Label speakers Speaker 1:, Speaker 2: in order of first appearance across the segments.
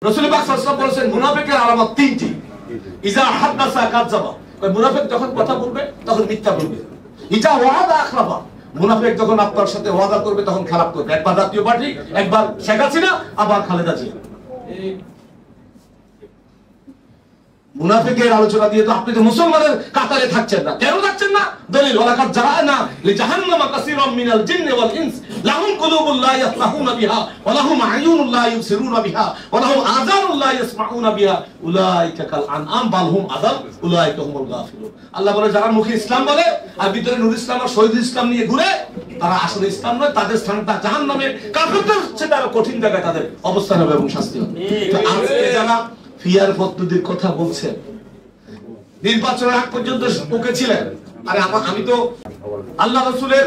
Speaker 1: রাসূল পাক সাল্লাল্লাহু আলাইহি ওয়াসাল্লাম বলেছেন মুনাফিকের আলামত তিনটি। ইজা হাদাসা কাযাবা, মুনাফিক যখন কথা বলবে তখন মিথ্যা বলবে। ইজা ওয়াদা আখলাফা, মুনাফিক যখন আপনার সাথে ওয়াদা করবে তখন খারাপ করবে। একবার জাতীয় পার্টি, একবার শেখ হাসিনা, আবার খালেদা জিয়া। মুনাফিকের আলোচনা দিয়ে তো আপনি তো মুসলমানের কাতারে থাকছেন না। কেন থাকছেন না? দলিল ওয়ালাকাদ জাআনা লিজাহান্নামা কাসীরাম মিনাল জিন্নি ওয়াল ইনস লাহুম কুলুবুন লা ইয়াফকাহুনা বিহা ওয়া লাহুম আ'য়ুনুন লা ইবসিরুনা বিহা ওয়া লাহুম আযানুন লা ইয়াসমাউনা বিহা উলাইকা কাল আনআম বাল হুম আযাল উলাইকা হুমুল গাফিলুন। আল্লাহ বলে যারা মুখে ইসলাম বলে আর ভিতরে নূর ইসলাম আর শহীদ ইসলাম নিয়ে ঘুরে, তারা আসলে ইসলাম নয়, তাদের স্থানটা জাহান্নামে। কাফিরদের চেয়ে আরো কঠিন জায়গায় তাদের অবস্থান হবে এবং শাস্তি হবে। তো আজকে যারা ফিয়ার পদ্ধতির কথা বলছেন, নির্বাচনের আগ পর্যন্ত ওকে ছিলেন। আরে আমি তো আল্লাহ রাসূলের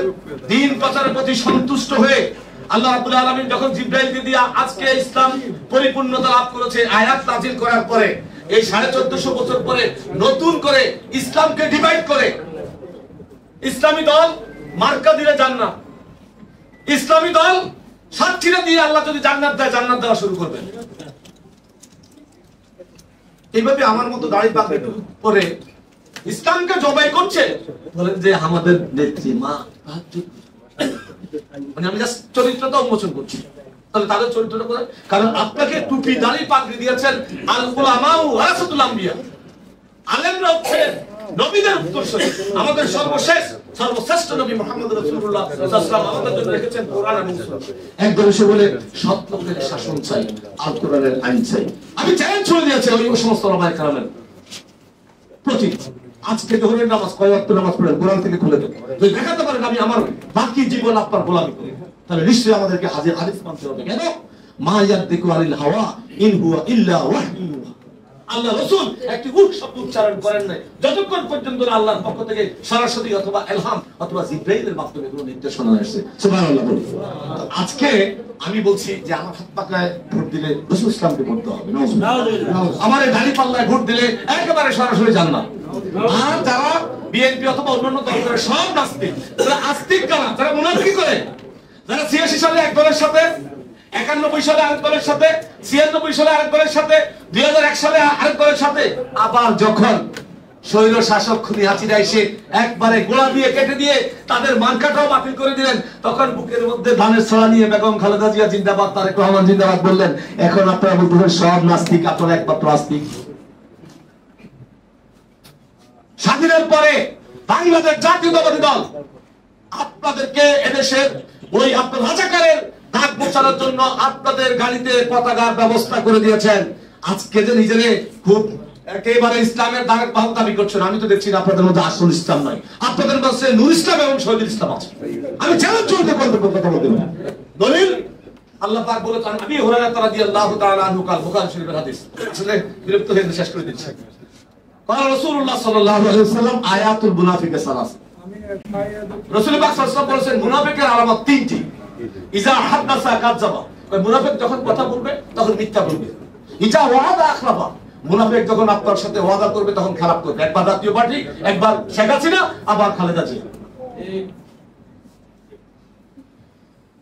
Speaker 1: দ্বীন প্রচারের প্রতি সন্তুষ্ট হয়ে আল্লাহ রাব্বুল আলামিন যখন জিবরাইলকে দিয়ে আজকে ইসলাম পরিপূর্ণতা লাভ করেছে আয়াত নাযিল করার পরে, এই 1450 বছর পরে নতুন করে ইসলামকে ডিভাইড করে ইসলামী দল মার্কা দিলে জান্নাত, ইসলামী দল সাক্ষীরা দিয়ে আল্লাহ যদি জান্নাত দেয়, জান্নাত দেওয়া শুরু করবেন। এইভাবে আমার মতো দাড়ি পাকড়ি পরে ইসলামকে জবাই করছে, বলেন যে আমাদের নেত্রী মা, মানে আমি জাস্ট চরিত্রটা উন্মোচন করছি। তাহলে তাদের চরিত্রটা কোথায়? কারণ আপনাকে টুপি দাড়ি পাগড়ি দিয়েছেন আল উলামাউ ওয়ারাসাতুল আম্বিয়া, আলেমরা হচ্ছে নবীদের উত্তরসূরি। আমাদের সর্বশ্রেষ্ঠ নবী মুহাম্মদ রাসূলুল্লাহ সাল্লাল্লাহু আলাইহি ওয়াসাল্লাম আমাদের জন্য রেখেছেন কোরআন এবং সুন্নাহ। একদম এসে বলে সৎ লোকের শাসন চাই, আল কোরআনের আইন চাই। আমি চ্যালেঞ্জ ছুড়ে দিয়েছি ওই সমস্ত ওলামায়ে কেরামের প্রতি। আজকে জোহরের নামাজ কয় ওয়াক্ত নামাজ পড়েন, কোরআন থেকে খুলে দেন, যদি দেখাতে পারেন আমি আমার বাকি জীবন আপনার গোলামি করি, তাহলে নিশ্চয়ই আমাদেরকে হাদিস মানতে হবে। কেন? মা ইয়াদিকু আনিল হাওয়া ইন হুয়া ইল্লা ওয়াহয়ু। আল্লাহ রাসূল একটি শব্দ উচ্চারণ করেন নাই যতক্ষণ পর্যন্ত আল্লাহর পক্ষ থেকে সরাসরি অথবা ইলহাম অথবা জিবরাইলের মাধ্যমে কোনো নির্দেশনা আসে। সুবহানাল্লাহ বলি। আজকে আমি বলছি যে আমার হাত পাকায় ভোট দিলে রাসূল ইসলামকে ভোট দেওয়া হবে, আমার এই দাড়ি পাল্লায় ভোট দিলে একেবারে সরাসরি জান্নাত। আর যারা বিএনপি অথবা অন্যান্য দল করে সব নাস্তিক, যারা আস্তিক কারা, যারা মুনাফিকি করে, যারা 86 সালে এক দলের সাথে, 91 সালে আরেক দলের সাথে, 96 সালে আরেক দলের সাথে, 2001 সালে আরেক দলের সাথে, আবার যখন স্বৈর শাসক খুনি হাসিনা এসে একবারে গোলা দিয়ে কেটে দিয়ে তাদের মানকাটাও বাতিল করে দিলেন, তখন বুকের মধ্যে ধানের ছড়া নিয়ে বেগম খালেদা জিয়া জিন্দাবাদ, তারেক রহমান জিন্দাবাদ বললেন। এখন আপনারা বলতেছেন সব নাস্তিক, আপনারা একমাত্র আস্তিক। স্বাধীনের পরে বাংলাদেশ জাতীয়তাবাদী দল আপনাদেরকে এদেশের ওই আপনার রাজাকারের দাগ মোছানোর জন্য আপনাদের গাড়িতে পতাকার ব্যবস্থা করে দিয়েছেন। আজকে যে নিজেরে খুব একেবারে ইসলামের দাবি করছেন, আমি তো দেখছি না আপনাদের মধ্যে আসল ইসলাম নাই, আপনাদের মধ্যে নূর ইসলাম এবং শহীদ ইসলাম আছে। আমি চ্যালেঞ্জ করতে কথা বলতে পারি। দলিল আল্লাহ পাক বলেছেন, আবি হুরায়রা রাদিয়াল্লাহু তাআলা আনহু কাল, বুখারী শরীফের হাদিস। আসলে বিরক্ত হয়ে শেষ করে দিচ্ছি। قال রাসূলুল্লাহ সাল্লাল্লাহু আলাইহি ওয়াসাল্লাম আয়াতুল মুনাফিক সালাস। রাসূল পাক সাল্লাল্লাহু আলাইহি ওয়াসাল্লাম বলেছেন মুনাফিকের আলামত তিনটি। ইজা হাদাসা কাযাবা, মুনাফিক যখন কথা বলবে তখন মিথ্যা বলবে। ইজা ওয়াদা আখলাফা, মুনাফিক যখন আপনার সাথে ওয়াদা করবে তখন খারাপ করবে। একবার জাতীয় পার্টি, একবার শেখ হাসিনা, আবার খালেদা জিয়া।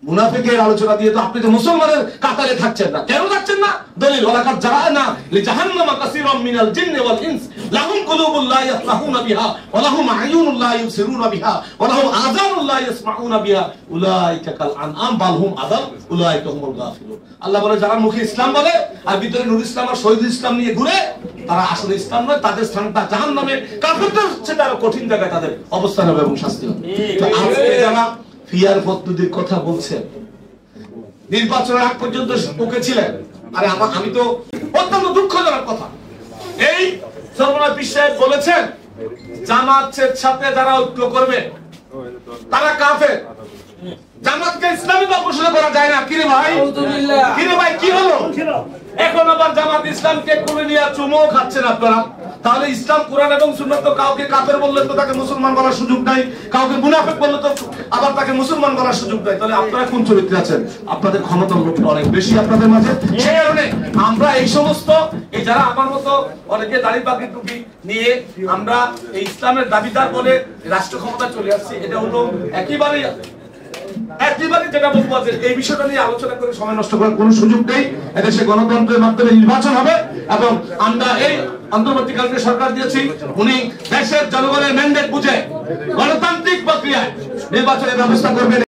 Speaker 1: মুনাফিকের আলোচনা দিয়ে তো আপনি তো মুসলমানের কাতারে থাকছেন না। কেন থাকছেন না? দলিল ওয়ালাকাদ জাআনা লিজাহান্নামা কাসীরাম মিনাল জিন্নি ওয়াল ইনস লাহুম কুলুবুন লা ইয়াফকাহুনা বিহা ওয়া লাহুম আ'য়ুনুন লা ইবসিরুনা বিহা ওয়া লাহুম আযানুন লা ইয়াসমাউনা বিহা উলাইকা কাল আনআম বাল হুম আযাল উলাইকা হুমুল গাফিলুন। আল্লাহ বলে যারা মুখে ইসলাম বলে আর ভিতরে নূর ইসলাম আর শহীদ ইসলাম নিয়ে ঘুরে, তারা আসলে ইসলাম নয়, তাদের স্থানটা জাহান্নামে। কাফিরদের চেয়ে আরো কঠিন জায়গায় তাদের অবস্থান হবে এবং শাস্তি হবে। তো আজকে যারা ফিয়ার পদ্ধতির কথা বলছেন, নির্বাচনের আগ পর্যন্ত ওকে ছিলেন। আরে আমি তো অত্যন্ত দুঃখজনক কথা, এই সর্বনাশ বিশ্বাস বলেছেন জামাতের সাথে যারা ঐক্য করবে তারা কাফের। জামাতকে ইসলামী দল ঘোষণা করা যায় না। কিরে ভাই, কিরে ভাই, কি হলো? এখন আবার জামাত ইসলামকে কোলে নিয়ে চুমো খাচ্ছেন আপনারা। তাহলে ইসলাম, কোরআন এবং সুন্নাত তো কাউকে কাফের বললে তো তাকে মুসলমান বলার সুযোগ নাই, কাউকে মুনাফিক বললে তো আবার তাকে মুসলমান বলার সুযোগ নাই। তাহলে আপনারা কোন চরিত্রে আছেন? আপনাদের ক্ষমতার লোকটা অনেক বেশি আপনাদের মাঝে। সেই কারণে আমরা এই সমস্ত এই যারা আমার মতো অনেকে দাড়ি পাগড়ি টুপি নিয়ে আমরা এই ইসলামের দাবিদার বলে রাষ্ট্র ক্ষমতা চলে আসছে, এটা হলো একেবারেই একেবারে যেটা বলবো আছে এই বিষয়টা নিয়ে আলোচনা করে সময় নষ্ট করার কোনো সুযোগ নেই। এদেশে গণতন্ত্রের মাধ্যমে নির্বাচন হবে এবং আমরা এই অন্তর্বর্তীকালীন সরকার দিয়েছি, উনি দেশের জনগণের ম্যান্ডেট বুঝে গণতান্ত্রিক প্রক্রিয়ায় নির্বাচনের ব্যবস্থা করবেন।